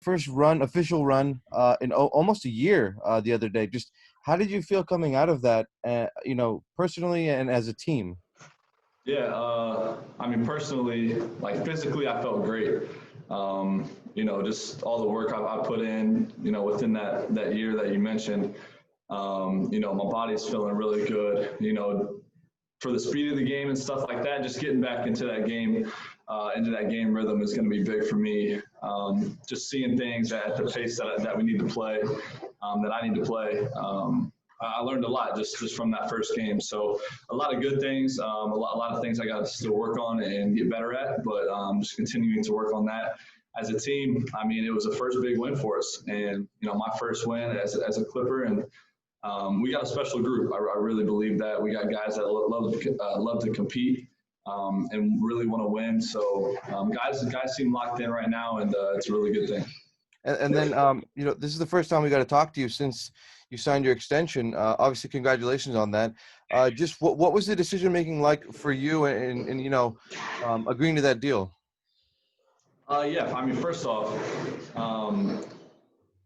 first official run, in almost a year the other day. Just how did you feel coming out of that, personally and as a team? Yeah, I mean, personally, like physically, I felt great. Just all the work I put in, within that year that you mentioned, my body's feeling really good, for the speed of the game and stuff like that, just getting back into that game rhythm is going to be big for me. Just seeing things at the pace that we need to play, that I need to play. I learned a lot just from that first game. So a lot of good things, a lot of things I got to still work on and get better at, but just continuing to work on that. As a team, I mean, it was the first big win for us, and my first win as a Clipper, and we got a special group. I really believe that we got guys that love to compete, and really want to win. So guys seem locked in right now, and it's a really good thing. And then, this is the first time we got to talk to you since you signed your extension. Obviously, congratulations on that. Just what was the decision making like for you, and agreeing to that deal? Yeah, I mean, first off,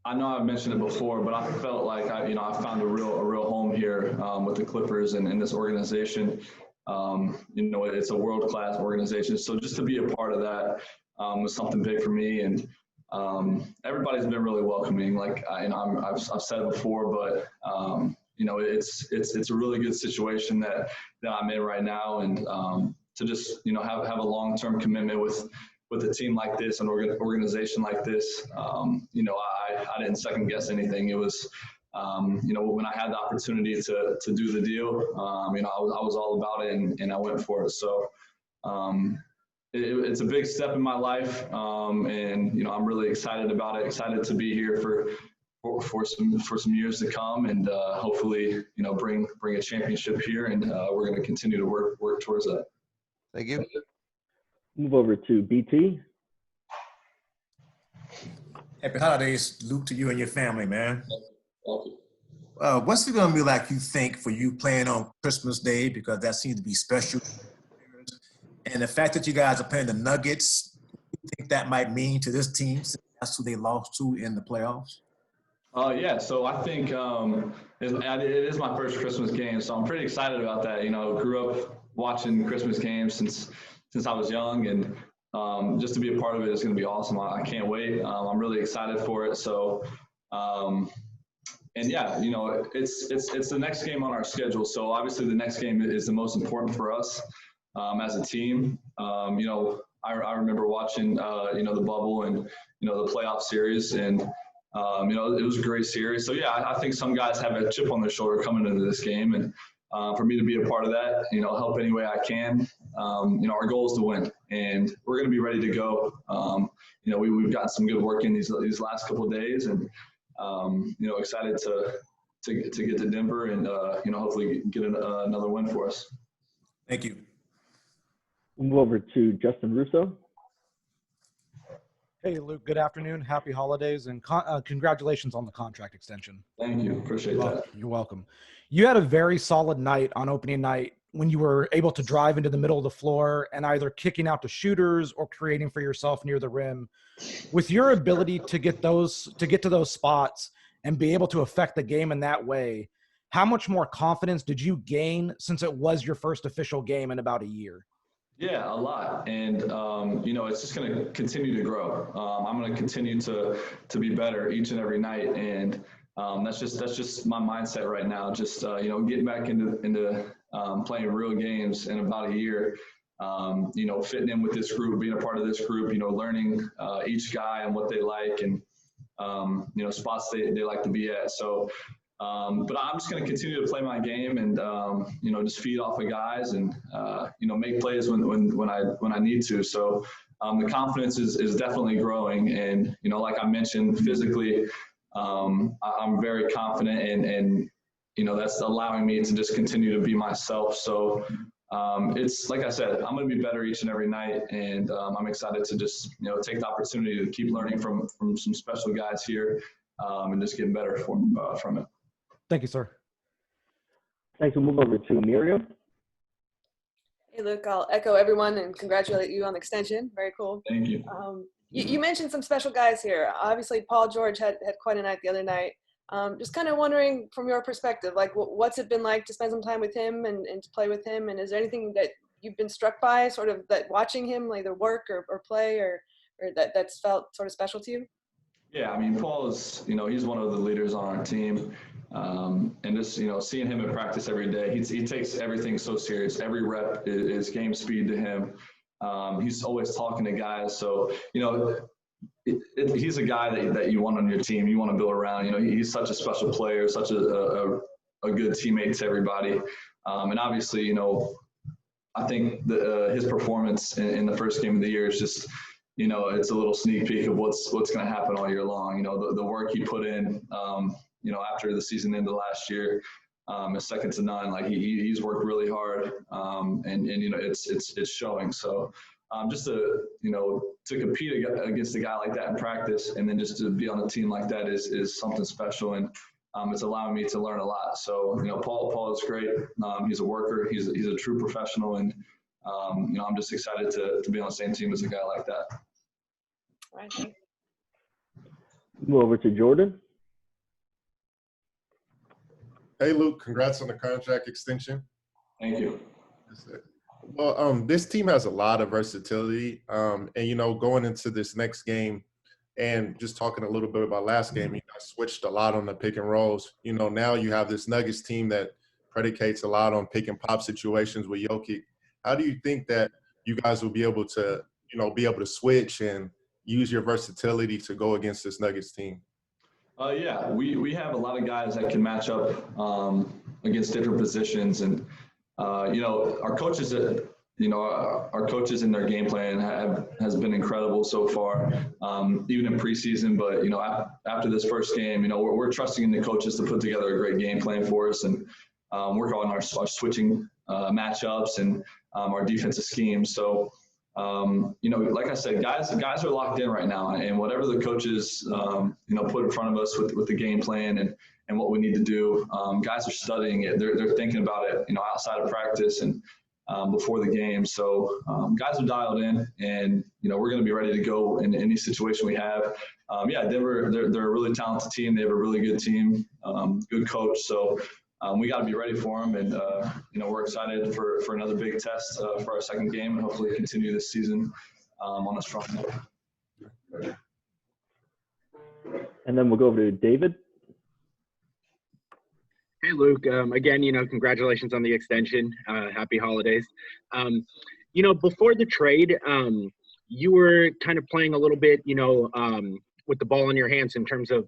I know I've mentioned it before, but I felt like I found a real home here, with the Clippers and in this organization. It's a world-class organization, so just to be a part of that was something big for me, and everybody's been really welcoming. Like I've said it before, but it's a really good situation that I'm in right now, and to just have a long-term commitment with a team like this, an organization like this, I didn't second guess anything. It was, when I had the opportunity to do the deal, I was all about it, and I went for it. So it's a big step in my life, and I'm really excited about it. Excited to be here for some years to come, and hopefully bring a championship here, and we're going to continue to work towards that. Thank you. Move over to BT. Happy holidays, Luke, to you and your family, man. What's it going to be like, you think, for you playing on Christmas Day, because that seems to be special? And the fact that you guys are playing the Nuggets, you think that might mean to this team, since that's who they lost to in the playoffs? Yeah, so I think it is my first Christmas game, so I'm pretty excited about that. Grew up watching Christmas games since I was young, and just to be a part of it is going to be awesome. I can't wait. I'm really excited for it. So, and yeah, it's the next game on our schedule. So obviously the next game is the most important for us as a team. I remember watching the bubble and the playoff series, and it was a great series. So yeah, I think some guys have a chip on their shoulder coming into this game, and for me to be a part of that, help any way I can. Our goal is to win, and we're going to be ready to go. We've gotten some good work in these last couple of days, and excited to get to Denver and hopefully get another win for us. Thank you. We'll move over to Justin Russo. Hey, Luke, good afternoon. Happy holidays, and congratulations on the contract extension. Thank you. Appreciate that. You're welcome. You had a very solid night on opening night when you were able to drive into the middle of the floor and either kicking out to shooters or creating for yourself near the rim. With your ability to get to those spots and be able to affect the game in that way, how much more confidence did you gain since it was your first official game in about a year? Yeah, a lot. And, it's just going to continue to grow. I'm going to continue to be better each and every night. And that's just my mindset right now. Just, getting back into playing real games in about a year, fitting in with this group, being a part of this group, learning each guy and what they like, and, spots they like to be at. So, but I'm just going to continue to play my game and, just feed off of guys and, make plays when I need to. So the confidence is definitely growing. And, like I mentioned, physically, I'm very confident, and that's allowing me to just continue to be myself. So it's like I said, I'm going to be better each and every night. And I'm excited to just, take the opportunity to keep learning from some special guys here and just getting better from it. Thank you, sir. Thanks. We'll move over to Miriam. Hey, Luke, I'll echo everyone and congratulate you on the extension. Very cool. Thank you. You mentioned some special guys here. Obviously, Paul George had quite a night the other night. Just kind of wondering from your perspective, like what's it been like to spend some time with him and to play with him? And is there anything that you've been struck by, sort of, that watching him either work or play or that's felt sort of special to you? Yeah, I mean, Paul is, he's one of the leaders on our team. And just, seeing him in practice every day, he takes everything so serious. Every rep is game speed to him. He's always talking to guys. So, he's a guy that you want on your team, you want to build around. He's such a special player, such a good teammate to everybody. And obviously, I think his performance in the first game of the year is just, it's a little sneak peek of what's going to happen all year long. The work he put in, after the season ended last year, is second to none. Like he's worked really hard, and it's showing. So just to compete against a guy like that in practice, and then just to be on a team like that is something special, and it's allowing me to learn a lot. So Paul is great. He's a worker. He's a true professional, and I'm just excited to be on the same team as a guy like that. All right, thanks. Move over to Jordan. Hey, Luke, congrats on the contract extension. Thank you. Well, this team has a lot of versatility, and, going into this next game and just talking a little bit about last game, switched a lot on the pick and rolls. Now you have this Nuggets team that predicates a lot on pick and pop situations with Jokic. How do you think that you guys will be able to, switch and use your versatility to go against this Nuggets team? Yeah, we have a lot of guys that can match up against different positions, and our coaches, our coaches in their game plan has been incredible so far, even in preseason. But after this first game, we're trusting in the coaches to put together a great game plan for us and work on our switching matchups and our defensive schemes. So. Like I said, guys are locked in right now, and whatever the coaches, put in front of us with the game plan and what we need to do, guys are studying it. They're thinking about it, outside of practice and before the game. So guys are dialed in, and we're going to be ready to go in any situation we have. Denver, they're a really talented team. They have a really good team, good coach. So. We got to be ready for them, and we're excited for another big test for our second game, and hopefully continue this season on a strong note. And then we'll go over to David. Hey, Luke. Again, congratulations on the extension. Happy holidays. Before the trade, you were kind of playing a little bit, with the ball in your hands in terms of,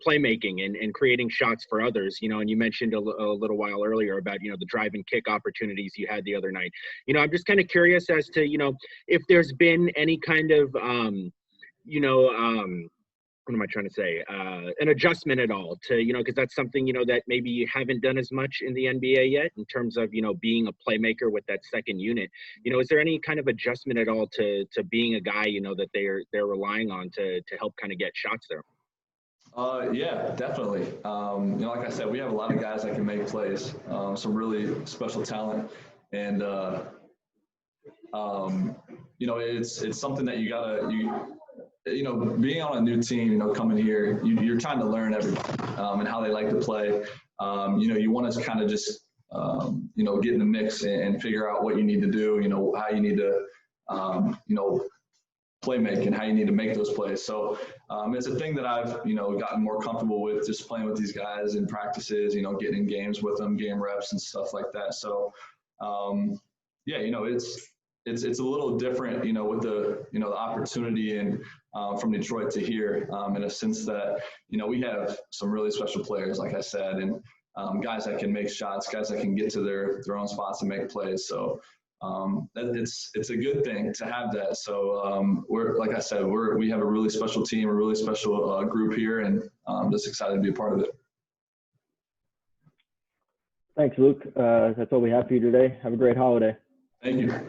playmaking and creating shots for others, and you mentioned a little while earlier about, the drive and kick opportunities you had the other night. I'm just kind of curious as to, if there's been any kind of, what am I trying to say? An adjustment at all to, because that's something, that maybe you haven't done as much in the NBA yet in terms of, being a playmaker with that second unit. Is there any kind of adjustment at all to being a guy, that they're relying on to help kind of get shots there? Yeah, definitely. Like I said, we have a lot of guys that can make plays, some really special talent, and it's something that being on a new team, coming here, you're trying to learn everybody and how they like to play. You want to kind of just, get in the mix and figure out what you need to do, how you need to, play make and how you need to make those plays. So it's a thing that I've, gotten more comfortable with, just playing with these guys in practices, getting in games with them, game reps and stuff like that. So, it's a little different, with the opportunity and from Detroit to here, in a sense that, we have some really special players, like I said, and guys that can make shots, guys that can get to their own spots and make plays. So it's a good thing to have that. So like I said, we have a really special team, a really special group here, and I'm just excited to be a part of it. Thanks, Luke. That's all we have for you today. Have a great holiday. Thank you.